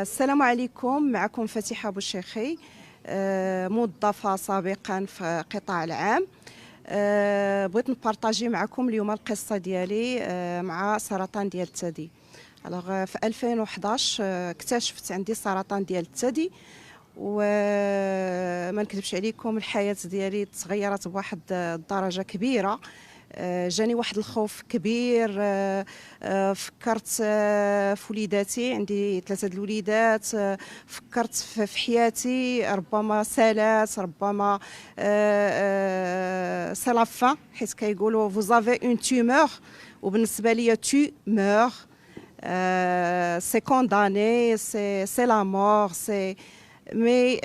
السلام عليكم. معكم فاتحة بوشيخي، موظفة سابقا في قطاع العام. بغيت نبارطاجي معكم اليوم القصة ديالي مع سرطان ديال الثدي. في 2011 اكتشفت عندي سرطان ديال الثدي، وما نكذبش عليكم الحياة ديالي تغيرت بواحد الدرجة كبيرة. جاني واحد الخوف كبير. فكرت في وليداتي، عندي 3 الوليدات. فكرت في حياتي، ربما سالات، ربما سي لا فان، حيت كيقولوا vous avez une tumeur، وبالنسبه ليا tumeur سي كونداني، سي لا مور، سي مي.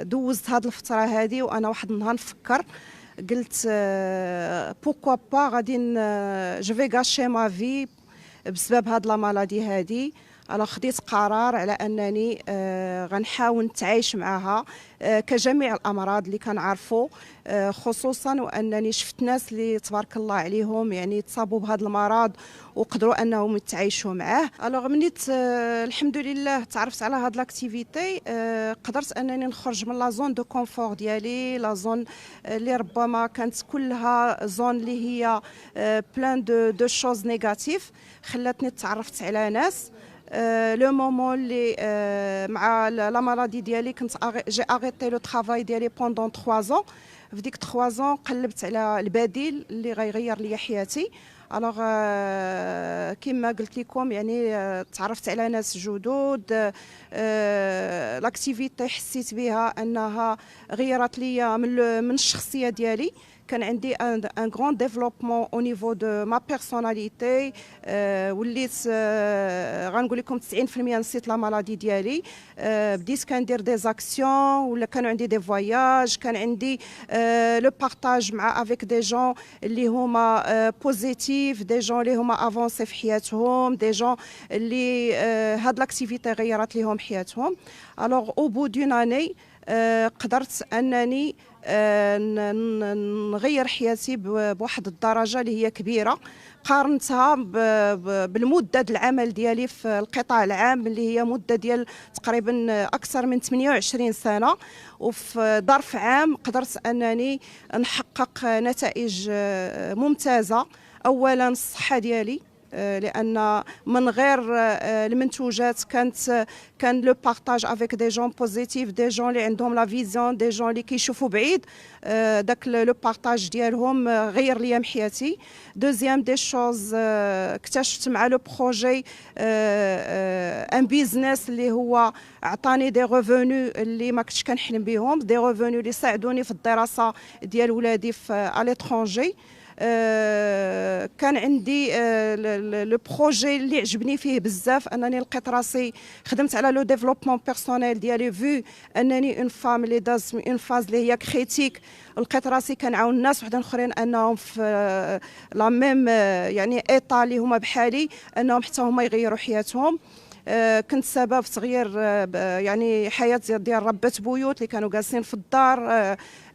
دوزت هاد الفتره هذه وانا واحد النهار نفكر، قلت بوكوا با غادي جو في غاشي ما في بسبب هاد لا مالادي هادي. خديت قرار على انني غنحاول نتعايش معها كجميع الامراض اللي كنعرفوا، خصوصا وانني شفت ناس اللي تبارك الله عليهم يعني تصابوا بهذا المرض وقدروا انهم يتعايشوا معاه. منيت الحمد لله تعرفت على هاد لاكتيفيتي، قدرت انني نخرج من لا زون دو كونفور ديالي، لا زون اللي ربما كانت كلها زون اللي هي بلان دو شوز نيجاتيف. خلاتني تعرفت على ناس. لو مومون اللي مع لا مالادي ديالي كنت جي اغيتي لو طرافاي ديالي بوندون 3 زون. في ديك 3 زون قلبت على البديل اللي غيغير لي حياتي. كما قلت لكم يعني تعرفت على ناس جدد. لاكتيفيتي حسيت بها انها غيرت لي من الشخصيه ديالي. كان عندي ان غران ديفلوبمون او نيفو دو ما بيرسوناليتي. وليت غنقول لكم 90% نسيت لا مالادي ديالي. بديت كندير دي زاكسيون، ولا كانوا عندي دي فواياج، كان عندي لو بارطاج مع افيك دي جون اللي هما بوزيتيف، دي جون اللي هما افونسي في حياتهم، دي جون اللي هاد لاكتيفيتي غيرت ليهم حياتهم. او بو دون اني قدرت انني نغير حياتي بواحد الدرجه اللي هي كبيره. قارنتها بالمده العمل ديالي في القطاع العام اللي هي مده ديال تقريبا اكثر من 28 سنه، وفي ظرف عام قدرت انني نحقق نتائج ممتازه. اولا الصحه ديالي، لان من غير المنتوجات كان لو بارطاج افيك دي جون بوزيتيف، دي جون اللي عندهم لا فيزيون، دي جون اللي كيشوفوا بعيد. داك لو بارطاج ديالهم غير ليا حياتي. دوزيام دي شوز، اكتشفت مع لو بروجي ان بيزنس اللي هو عطاني دي ريفونو اللي ما كنتش كنحلم بهم، دي ريفونو اللي ساعدوني في الدراسه ديال ولادي في اليترونجي. كان عندي لو بروجي اللي عجبني فيه بزاف، انني لقيت راسي خدمت على لو ديفلوبمون بيرسونيل ديالي، فو انني اون فام اللي داز اون فاز اللي هي كريتيك. لقيت راسي كنعاون الناس وحدين اخرين انهم في لا ميم يعني ايطا اللي هما بحالي، انهم حتى هما يغيروا حياتهم. كنت سبب في تغيير يعني حياه ديال ربات بيوت اللي كانوا جالسين في الدار.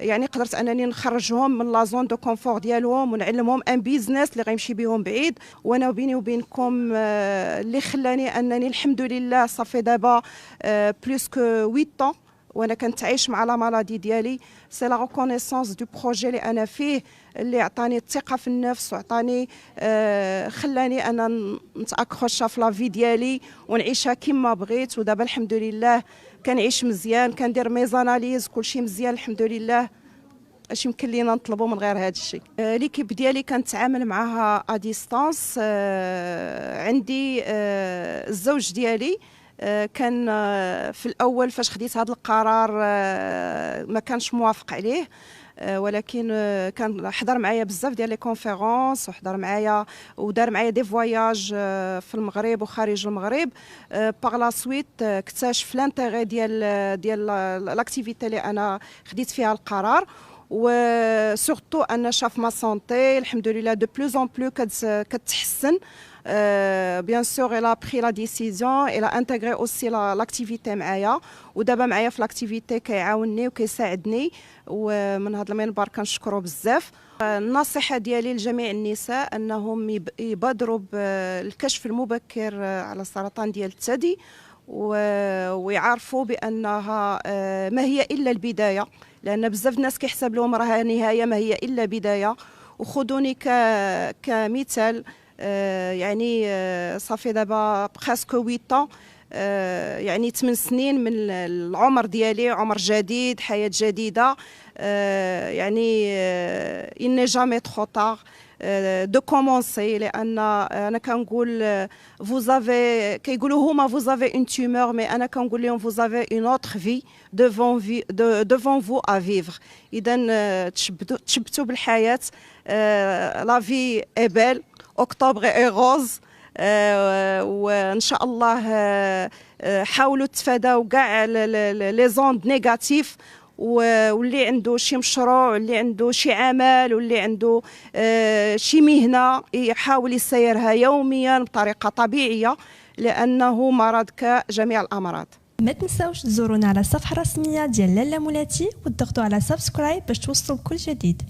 يعني قدرت انني نخرجهم من لا زون دو كونفور ديالهم ونعلمهم ان بيزنس اللي غيمشي بهم بعيد. وانا بيني وبينكم اللي خلاني انني الحمد لله صافي دابا بلوس كو 8 طون وانا كنتعايش مع لا مالادي ديالي. سي لا ريكونيسونس دو بروجي اللي انا فيه، اللي عطاني الثقه في النفس وعطاني خلاني انا نتاكروشا في لا في ديالي ونعيشها كما بغيت. ودابا الحمد لله كنعيش مزيان، كندير ميزاناليز، كلشي مزيان الحمد لله. اش يمكن لينا نطلبوا من غير هذا الشيء؟ ليكيب ديالي كنتعامل معها ا ديستانس. عندي الزوج ديالي كان في الاول فاش خديت هذا القرار ما كانش موافق عليه. ولكن كان حضر معايا بزاف ديال لي كونفيرونس، وحضر معايا ودار معايا دي فواياج في المغرب وخارج المغرب. باغ لا سويت اكتشف لانتيغي ديال لاكتيفيتي اللي انا خديت فيها القرار، وسورتو ان شاف ما سونتي الحمد لله دو بلوز اون بلو كتحسن. بيان سور الا بري لا ديسيزيون الا انتغري اوسي لاكتيفيتي معايا، ودابا معايا في لاكتيفيتي كيعاونني وكيساعدني، ومن هذا المنبر كنشكرو بزاف. النصيحه ديالي لجميع النساء انهم يبادروا بالكشف المبكر على سرطان ديال الثدي، ويعرفوا بانها ما هي الا البدايه، لان بزاف الناس كيحسب لهم راها نهايه، ما هي الا بدايه. وخذوني كمثال، يعني صافي دابا بريسك 8 يعني 8 سنين من العمر ديالي، عمر جديد، حياه جديده. يعني il n'est jamais trop tard دو كومونسي، لان انا كنقول vous avez كيقولوا هما vous avez une tumeur، مي انا كنقول لهم vous avez une autre vie devant vous à vivre. اذا تشبتوا بالحياه، لا في اي بيل، اكتوبر اي غوز. وان شاء الله حاولوا تفاداو كاع لي زوند نيجاتيف، واللي عنده شي مشروع، واللي عنده شي عمل، واللي عنده شي مهنه يحاول يسيرها يوميا بطريقه طبيعيه، لانه مرض كجميع الامراض. ما تنساوش تزورونا على الصفحه الرسميه ديال لاله مولاتي وتضغطوا على سبسكرايب باش توصلوا بكل جديد.